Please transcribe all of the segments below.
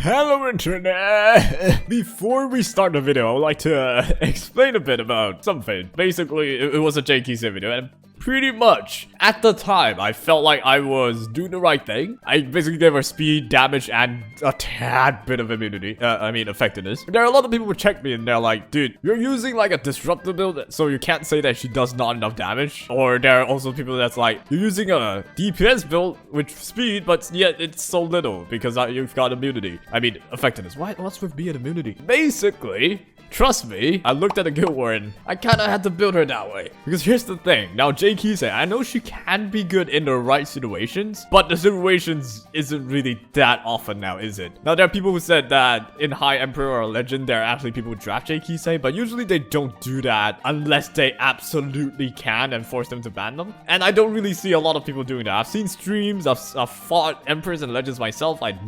Hello internet! Before we start the video, I would like to explain a bit about something. Basically, it was a JKC video, and pretty much, at the time, I felt like I was doing the right thing. I basically gave her speed, damage, and a tad bit of immunity. Effectiveness. There are a lot of people who check me and they're like, dude, you're using like a disruptor build, so you can't say that she does not enough damage. Or there are also people that's like, you're using a DPS build with speed, but yet it's so little because you've got immunity. I mean, effectiveness. What's with being immunity? Basically, trust me, I looked at the guild war and I kind of had to build her that way. Because here's the thing. Now, JK said, I know she can be good in the right situations, but the situations isn't really that often now, is it? Now, there are people who said that in High Emperor or Legend, there are actually people who draft JK, but usually they don't do that unless they absolutely can and force them to ban them. And I don't really see a lot of people doing that. I've seen streams, I've fought Emperors and Legends myself. I've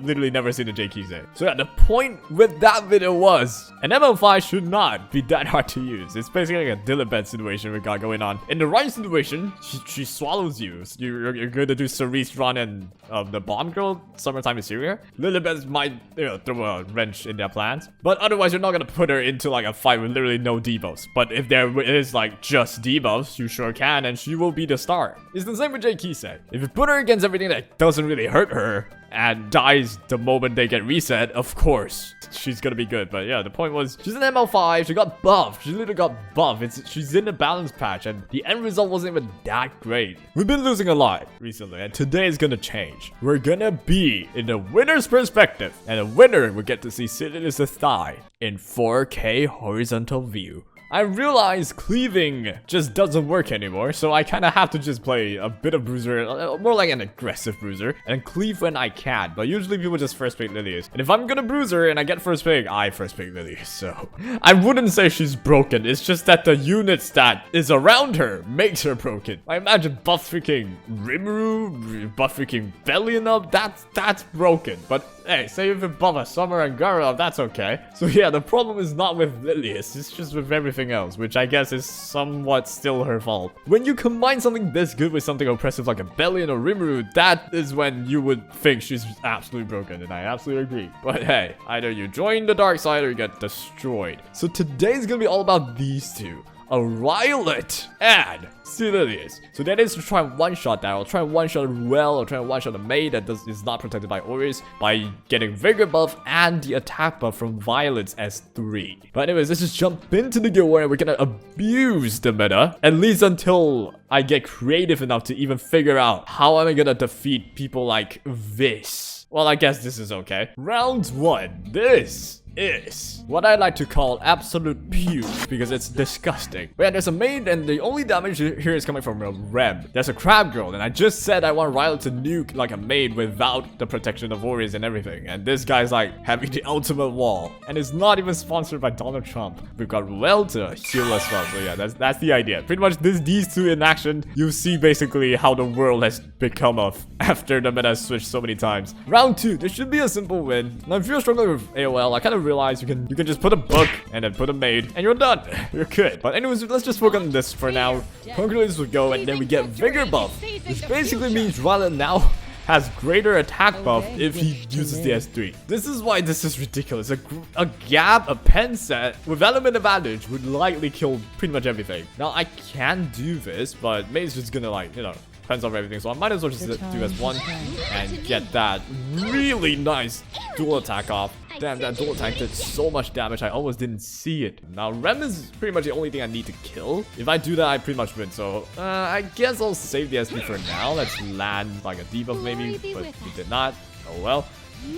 literally never seen a JK. So yeah, the point with that video was an ML5 should not be that hard to use. It's basically like a Dilibet situation we got going on. In the right situation, she swallows you. You're going to do Cerise run and the Bomb Girl, Summertime in Syria. Lillius might throw a wrench in their plans. But otherwise, you're not going to put her into like a fight with literally no debuffs. But if there is like just debuffs, you sure can, and she will be the star. It's the same with JK. If you put her against everything that doesn't really hurt her and dies the moment they get reset, of course she's gonna be good. But yeah, the point was, she's an ML5, she got buffed. She literally got buffed. She's in the balance patch, and the end result wasn't even that great. We've been losing a lot recently, and today is gonna change. We're gonna be in the winner's perspective, and the winner will get to see Lillius' thigh in 4K horizontal view. I realize cleaving just doesn't work anymore, so I kind of have to just play a bit of bruiser, more like an aggressive bruiser, and cleave when I can. But usually people just first pick Lillius. And if I'm gonna bruiser and I get first pick, I first pick Lillius. So I wouldn't say she's broken. It's just that the unit stat is around her makes her broken. I imagine buff freaking Rimuru, buff freaking Bellion up. That's broken. But hey, say if you buff a Summer and Gara, that's okay. So yeah, the problem is not with Lillius, it's just with everything else, which I guess is somewhat still her fault. When you combine something this good with something oppressive like a Bellion or Rimuru, that is when you would think she's absolutely broken, and I absolutely agree. But hey, either you join the dark side or you get destroyed. So today's gonna be all about these two. A Rylot and Lillius. So that is to try and one-shot that. I'll try and one-shot Ruel, or try and one-shot a maid that is not protected by auras by getting Vigor buff and the attack buff from Violet's S3. But anyways, let's just jump into the guild war and we're gonna abuse the meta, at least until I get creative enough to even figure out how am I gonna defeat people like this. Well, I guess this is okay. Round 1. This is what I like to call absolute puke, because it's disgusting. But yeah, there's a maid, and the only damage here is coming from a Rem. There's a Crab Girl, and I just said I want Rylot to nuke like a maid without the protection of warriors and everything. And this guy's like having the ultimate wall, and it's not even sponsored by Donald Trump. We've got Ruel to heal as well. So yeah, that's the idea. Pretty much these two in action, you see basically how the world has become of after the meta has switched so many times. Round 2, this should be a simple win. Now if you're struggling with AOL, I kind of realize you can just put a book and then put a maid and you're done. You're good. But anyways, let's just focus on this for now. Concretely would go, and then we get Vigor buff, which basically means Rylot now has greater attack buff if he uses the S3. This is why this is ridiculous. A Gab, a pen set with element advantage would likely kill pretty much everything. Now I can do this, but maid's just gonna like, depends on everything, so I might as well just do S1 and get that really nice dual attack off. Damn, that dual attack did so much damage, I almost didn't see it. Now, Rem is pretty much the only thing I need to kill. If I do that, I pretty much win. So, I guess I'll save the SP for now. Let's land like a debuff maybe, but we did not. Oh well.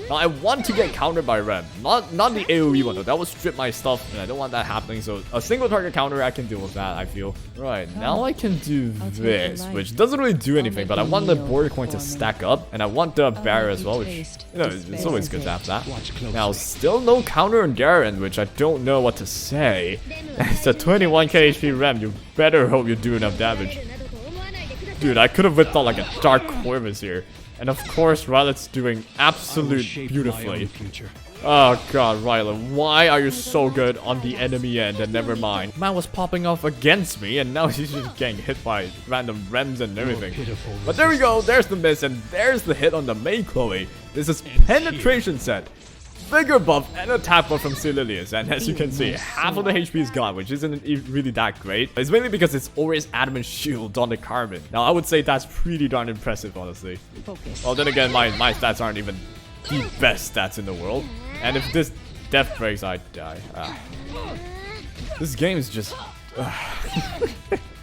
Now, I want to get countered by Rem. Not the AoE one though. That would strip my stuff, and I don't want that happening. So a single target counter, I can deal with that, I feel. Right, now I can do this, which doesn't really do anything, but I want the border coin to stack up, and I want the barrier as well, which, it's always good to have that. Now, still no counter on Garen, which I don't know what to say. It's a 21k HP Rem. You better hope you do enough damage. Dude, I could have whipped out like a Dark Corvus here. And of course, Rylot's doing absolute beautifully. Oh god, Rylot, why are you so good on the enemy end? And never mind. Man was popping off against me, and now he's just getting hit by random rems and everything. But there we go, there's the miss, and there's the hit on the main Chloe. This is penetration set, vigor buff, and attack buff from Lillius. And as you can see, half of the HP is gone, which isn't really that great. It's mainly because it's always adamant shield on the Carmen. Now, I would say that's pretty darn impressive, honestly. Well, then again, my stats aren't even the best stats in the world. And if this death breaks, I die. This game is just...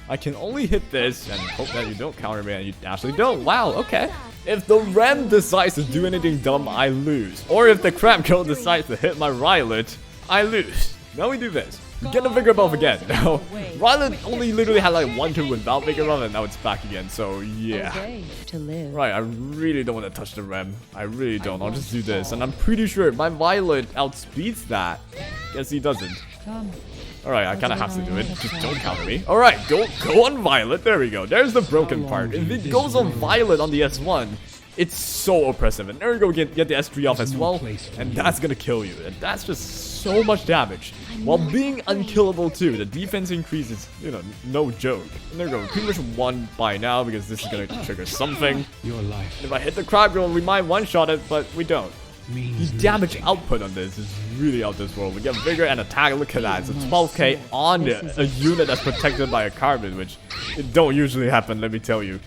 I can only hit this and hope that you don't counter me, and you actually don't. Wow, okay. If the Rem decides to do anything dumb, I lose. Or if the Crab Girl decides to hit my Rylet, I lose. Now we do this. Get a Vigor Buff again. Now, Rylet only literally had like one turn without Vigor Buff, and now it's back again, so yeah. Right, I really don't want to touch the Rem. I really don't. I'll just do this, and I'm pretty sure my Violet outspeeds that. Guess he doesn't. Alright, I kind of have to do it. Just don't counter me. Alright, don't go on Violet. There we go. There's the broken part. If it goes on Violet on the S1, it's so oppressive. And there we go. Get the S3 off as well. And that's gonna kill you. And that's just so much damage. While being unkillable too. The defense increases, you know, no joke. And there we go. Pretty much won by now because this is gonna trigger something. If I hit the Crab Girl, we might one-shot it, but we don't. The damage output on this is really out this world. We get Vigor and attack. Look at that. It's a 12k on a unit that's protected by a Carbon, which it don't usually happen, let me tell you.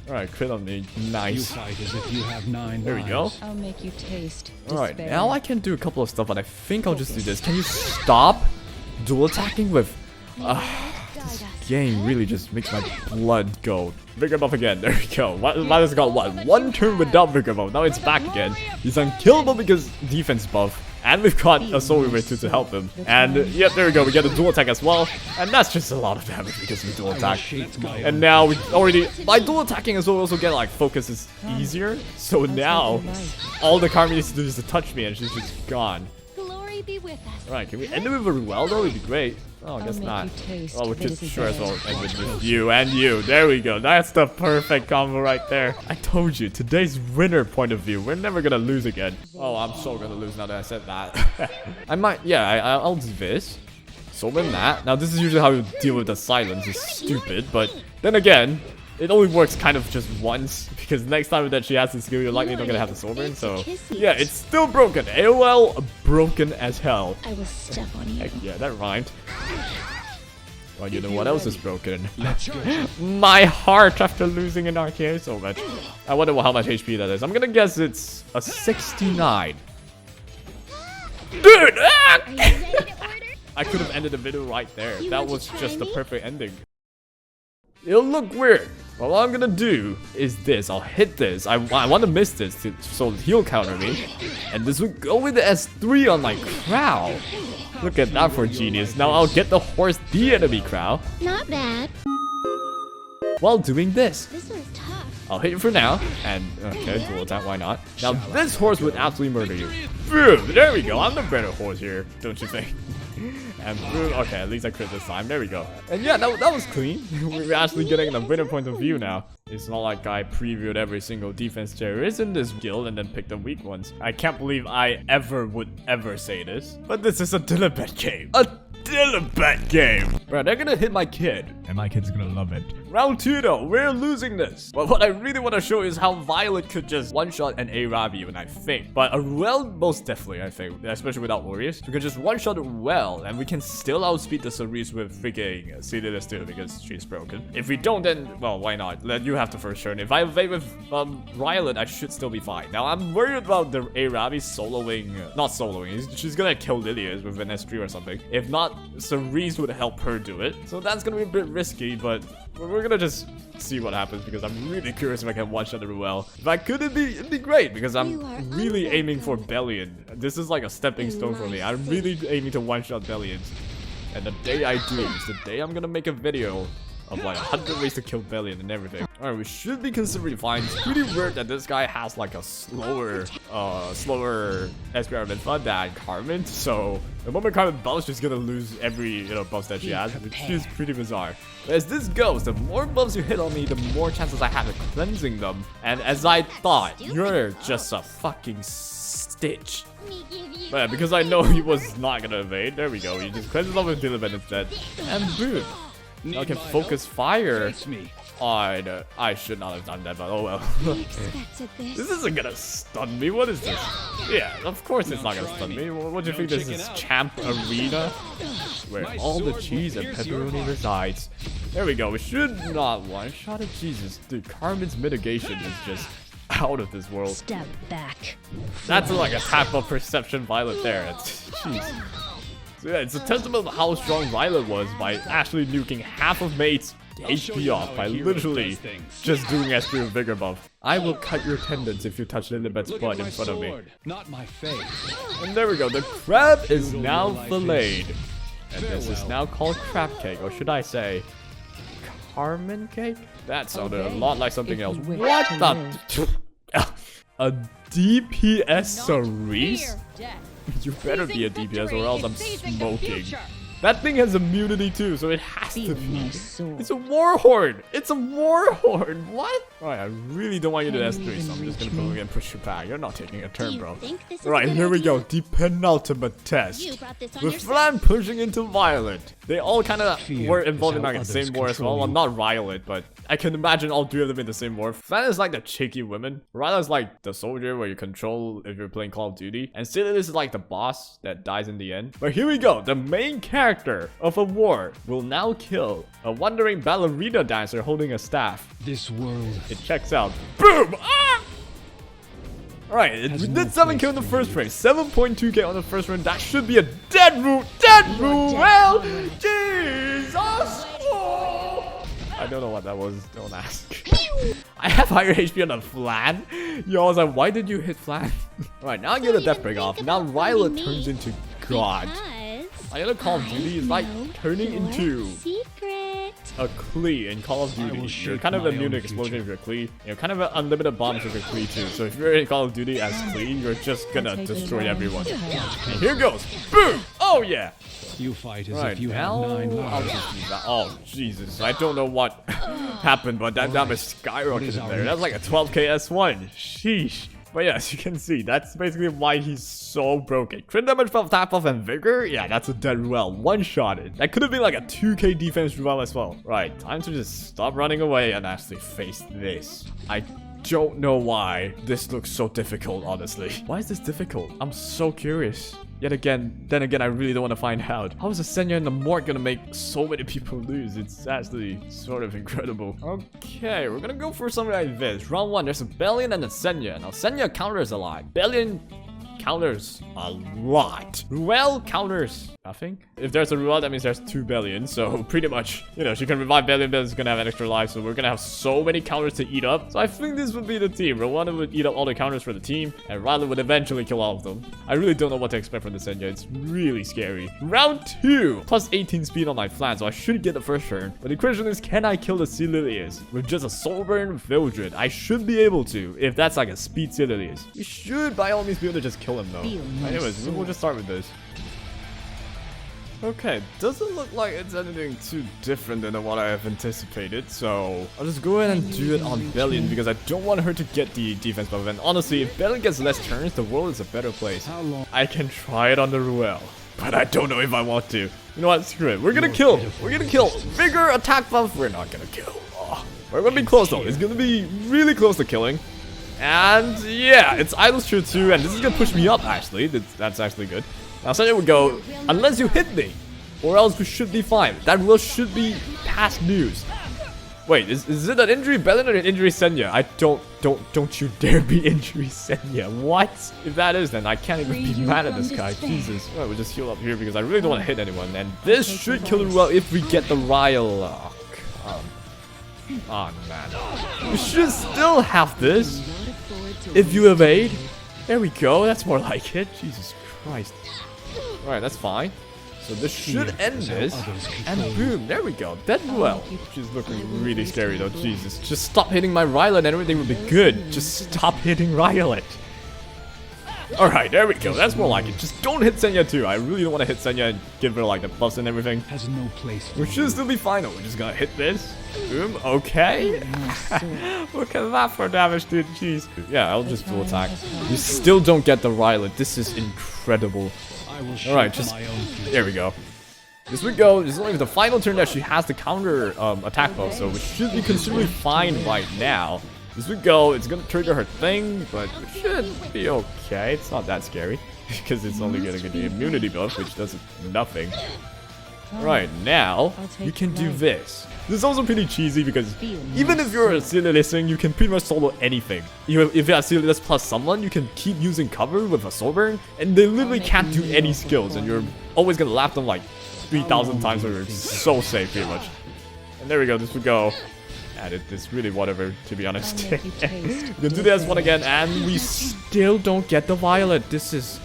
Alright, crit on me. Nice. There we go. I'll make you taste despair. Alright, now I can do a couple of stuff, and I think I'll just do this. Can you stop dual attacking with... this game really just makes my blood go. Vigor buff again. There we go. Violet's got what? One turn without Vigor buff. Now it's back again. He's unkillable because defense buff. And we've got a Soul Reaver too to help him. And yep, there we go. We get a dual attack as well. And that's just a lot of damage because we dual attack. And now we already... By dual attacking as well, we also get like focus is easier. So now all the Carmen needs to do is to touch me and she's just gone. Be with us. Right, can we end it with a Ruel though? It'd be great. Oh, I guess not. Oh, we could sure as well end with you and you. There we go. That's the perfect combo right there. I told you, today's winner point of view. We're never gonna lose again. Oh, I'm so gonna lose now that I said that. I might, yeah, I'll do this. So win that. Now, this is usually how you deal with the silence. It's stupid, but then again, it only works kind of just once, because next time that she has the skill, you're likely not gonna have the Soulburn, so... Yeah, it's still broken. AOL broken as hell. I will step on you. Heck yeah, that rhymed. Well, you know what else is broken? My heart after losing an RKO so much. I wonder how much HP that is. I'm gonna guess it's a 69. Dude! I could have ended the video right there. That was just the perfect ending. It'll look weird. Well, all I'm gonna do is this. I'll hit this. I want to miss this so he'll counter me. And this will go with the S3 on my Crow. Look at that for genius. Now I'll get the horse the enemy Crow. Not bad. While doing this. This one's tough. I'll hit you for now. And, okay, dual attack, why not? Now this horse would absolutely murder you. Boom, there we go. I'm the better horse here, don't you think? And boom, okay, at least I crit this time. There we go. And yeah, that was clean. We're actually getting a winner point of view now. It's not like I previewed every single defense there is in this guild and then picked the weak ones. I can't believe I would ever say this. But this is a Dilibet game. A Dilibet game. Bro, they're gonna hit my kid. And my kid's gonna love it. Round 2 though, we're losing this. But what I really want to show is how Violet could just one-shot an Ravi, and I think. But a Ruel, most definitely, I think. Especially without warriors. We can just one-shot it well, and we can still outspeed the Cerise with freaking Lillius too, because she's broken. If we don't, then, well, why not? Let you have the first turn. If I evade with Violet, I should still be fine. Now, I'm worried about the Ravi soloing, not soloing. She's gonna kill Lillius with an S3 or something. If not, Cerise would help her do it. So that's gonna be a bit risky, but we're gonna just see what happens because I'm really curious if I can one-shot the Ruel. If I could, it'd be great because I'm really aiming for Bellion. This is like a stepping stone for me. I'm really aiming to one-shot Bellions. And the day I do is the day I'm gonna make a video of like 100 ways to kill Bellion and everything. Alright, we should be considerably fine. It's pretty weird that this guy has like a slower SPR Minfa than Carmen. So the moment Carmen buffs, she's gonna lose every buffs that she has, which is pretty bizarre. But as this goes, the more buffs you hit on me, the more chances I have of cleansing them. And as I thought, you're just a fucking stitch. But yeah, because I know he was not gonna evade, there we go. He just cleanses off with Dilibet instead. And boom. Now I can focus fire I should not have done that, but oh well. I expected this. This isn't gonna stun me. What is this? Yeah, of course it's not gonna stun me. What do you think this is? Champ Arena? Where all the cheese and pepperoni resides. There we go. We should not one-shot it. Jesus, dude, Carmen's mitigation is just out of this world. Step back. That's like a tap of perception Violet there. Jeez. So yeah, it's a testament of how strong Violet was by actually nuking half of Mate's HP off by literally just doing SP with Vigor buff. I will cut your tendons if you touch Lilibet's blood in front of me. Not my face. And there we go. The crab is now filleted. And this is now called crab cake, or should I say Carmen cake? That sounded a lot like something else. What the? A DPS Cerise? You better be a DPS or else I'm smoking. That thing has immunity too, so it has to be. It's a warhorn! It's a warhorn! What? Alright, I really don't want you to S3, so I'm just gonna go and push you back. You're not taking a turn, bro. Alright, here we go. The penultimate test. With Flan pushing into Violet. They all kind of were involved in like the same war as well. Well, not Violet, but I can imagine all three of them in the same war. Flan is like the cheeky women. Ryla's like the soldier where you control if you're playing Call of Duty. And Lillius is like the boss that dies in the end. But here we go. The main character of a war will now kill a wandering ballerina dancer holding a staff. This world. It checks out. Boom! Ah! Alright, we did 7 kills in the first frame. 7.2k on the first frame. That should be a dead root. Dead root! Well, Jesus! Oh! I don't know what that was. Don't ask. I have higher HP on the Flan. Yo, I was like, why did you hit Flan? Alright, now I get the death break off. Now Violet turns into God. I gotta Call of Duty is like turning into a Klee in Call of Duty. You're kind of immune to explosion if you're Klee. You're kind of an unlimited bombs if you're Klee too. So if you're in Call of Duty as Klee, you're just gonna destroy everyone. And here goes. Boom! Oh yeah! You fight as if you have 9 lives. Oh Jesus! I don't know what happened, but that damage skyrocketed there. That's like a 12k S1. Sheesh. But yeah, as you can see, that's basically why he's so broken. Crit damage from tap off and vigor? Yeah, that's a dead Ruel. One-shotted. That could have been like a 2k defense Ruel as well. Right, time to just stop running away and actually face this. I don't know why this looks so difficult, honestly. Why is this difficult? I'm so curious. Yet again, then again, I really don't want to find out. How is Asenya and the Mort gonna make so many people lose? It's actually sort of incredible. Okay, we're gonna go for something like this. Round 1, there's a Bellion and a Senya. Now, Senya counters a lot. Bellion counters a lot. Ruel counters nothing. If there's a Ruel, that means there's 2 Bellions. So pretty much, you know, she can revive Bellion. Bellion's gonna have an extra life. So we're gonna have so many counters to eat up. So I think this would be the team. Rwanda would eat up all the counters for the team. And Ryla would eventually kill all of them. I really don't know what to expect from the Senya. It's really scary. Round 2. Plus 18 speed on my Flan. So I should get the first turn. But the question is, can I kill the Lillius with just a Soulburn Vildred? I should be able to. If that's like a speed Lillius. We should by all means be able to just kill him though. Anyways, we'll just start with this. Okay, doesn't look like it's anything too different than what I have anticipated, so I'll just go ahead and do it on Bellion because I don't want her to get the defense buff. And honestly, if Bellion gets less turns, the world is a better place. I can try it on the Ruel, but I don't know if I want to. You know what? Screw it. We're gonna kill. We're gonna kill. Vigor, attack buff. We're not gonna kill. Oh, we're gonna be close though. It's gonna be really close to killing. And yeah, it's Idol's True too, and this is gonna push me up actually. That's actually good. Now Senya would go, unless you hit me, or else we should be fine. That will should be past news. Wait, is it an injury Bellion or an injury Senya? I don't you dare be injury Senya. What? If that is, then I can't even be mad at this guy. Jesus. Alright, we'll just heal up here because I really don't want to hit anyone. And this should kill the Ruel if we get the Ryle. Oh man. We should still have this. If you evade. There we go. That's more like it. Jesus Christ. Alright, that's fine. So this should end this. And boom, there we go. Dead Ruel. She's looking really scary though. Jesus. Just stop hitting my Ryla and everything will be good. Just stop hitting Ryla. Alright, there we go. That's more like it. Just don't hit Senya too. I really don't want to hit Senya and give her like the buffs and everything. Has no place. We should still be fine though. We're just gonna hit this. Boom. Okay. Look at that for damage, dude. Jeez. Yeah, I'll just full attack. You still don't get the Ryla. This is incredible. Alright, just there we go. This would go. This is only the final turn that she has the counter attack buff, so it should be considerably fine right now. This would go. It's gonna trigger her thing, but it should be okay. It's not that scary because it's only gonna get the immunity buff, which does nothing. Right now, you can do this. This is also pretty cheesy because even if you're a Lillius, you can pretty much solo anything. If you have Lillius plus someone, you can keep using cover with a soul burn, and they literally can't do any skills, and you're always gonna lap them like 3,000 times, so you're so safe pretty much. And there we go. This would go. And it's really whatever, to be honest. We can do this one again, and we still don't get the violet. This is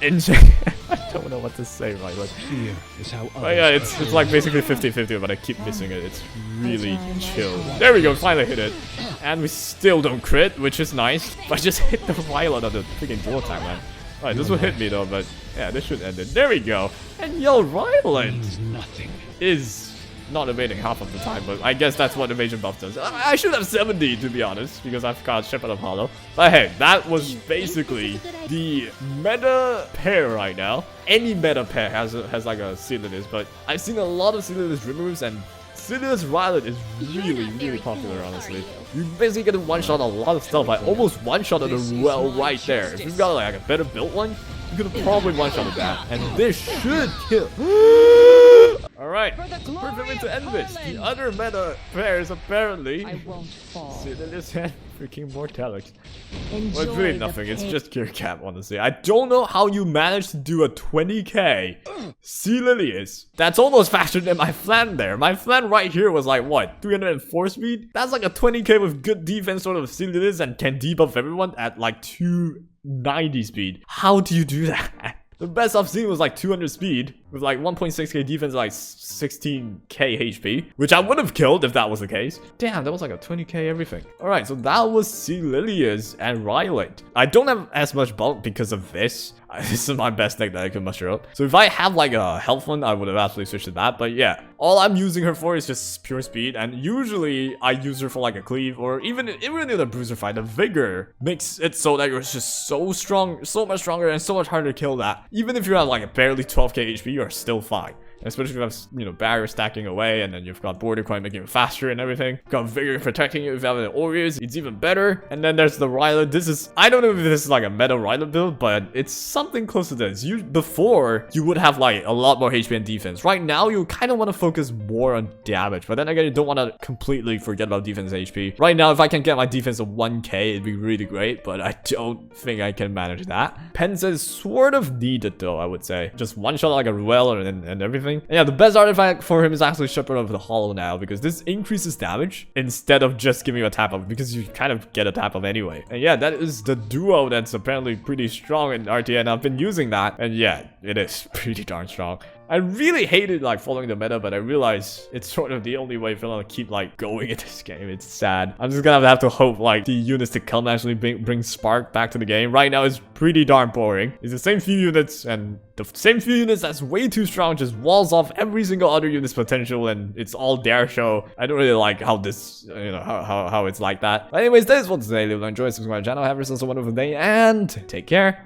insane. I don't know what to say, right? Like, Fear is how but yeah, it's like basically 50-50, but I keep missing it. It's really chill. There we go, finally hit it. And we still don't crit, which is nice. But I just hit the violet on the freaking dual attack, man. Alright, this will hit me though, but yeah, this should end it. There we go. And yo, violet is not evading half of the time, but I guess that's what evasion buff does. I should have 70 to be honest, because I've got Shepherd of Hollow. But hey, that was basically the meta pair right now. Any meta pair has like a Lillius, but I've seen a lot of Lillius removes, and Lillius Violet is really popular, honestly. You basically get to one-shot a lot of stuff. I almost one-shotted a well right there. If you've got like a better built one, you could have probably one-shotted that. And this should kill. Alright, perfect way to end this. The other meta pairs apparently Lillius and freaking Mortalix. Well, it's really nothing, it's just Gear Cap, honestly. I don't know how you managed to do a 20k Lillius. That's almost faster than my flan there. My flan right here was like, what, 304 speed? That's like a 20k with good defense sort of Lillius and can debuff everyone at like 290 speed. How do you do that? The best I've seen was like 200 speed with like 1.6k defense, like 16k HP, which I would have killed if that was the case. Damn, that was like a 20k everything. Alright, so that was Lillius and Rylait. I don't have as much bulk because of this. This is my best deck that I can muster up. So if I have like a health one, I would have absolutely switched to that. But yeah, all I'm using her for is just pure speed. And usually I use her for like a cleave, or even in a bruiser fight, the vigor makes it so that you're just so strong, so much stronger and so much harder to kill that. Even if you have like a barely 12k HP, you're still fine. Especially if you have, you know, barrier stacking away, and then you've got border coin making it faster and everything. Got vigor protecting you if you have an Aureus, it's even better. And then there's the Rylait. This is, I don't know if this is like a meta Rylait build, but it's something close to this. Before, you would have like a lot more HP and defense. Right now, you kind of want to focus more on damage, but then again, you don't want to completely forget about defense and HP. Right now, if I can get my defense to 1k, it'd be really great, but I don't think I can manage that. Pens is sort of needed though, I would say. Just one shot like a Ruel and everything. And yeah, the best artifact for him is actually Shepherd of the Hollow now, because this increases damage instead of just giving you a tap up, because you kind of get a tap up anyway. And yeah, that is the duo that's apparently pretty strong in RTA, I've been using that, and yeah, it is pretty darn strong. I really hated like following the meta, but I realized it's sort of the only way for them to keep like going in this game. It's sad. I'm just gonna have to hope like the units to come actually bring spark back to the game. Right now it's pretty darn boring. It's the same few units, and the same few units that's way too strong just walls off every single other unit's potential, and it's all dare show. I don't really like how this, you know, how it's like that. But anyways, that is what today. If you enjoyed, subscribe to my channel. Have yourselves a wonderful day, and take care.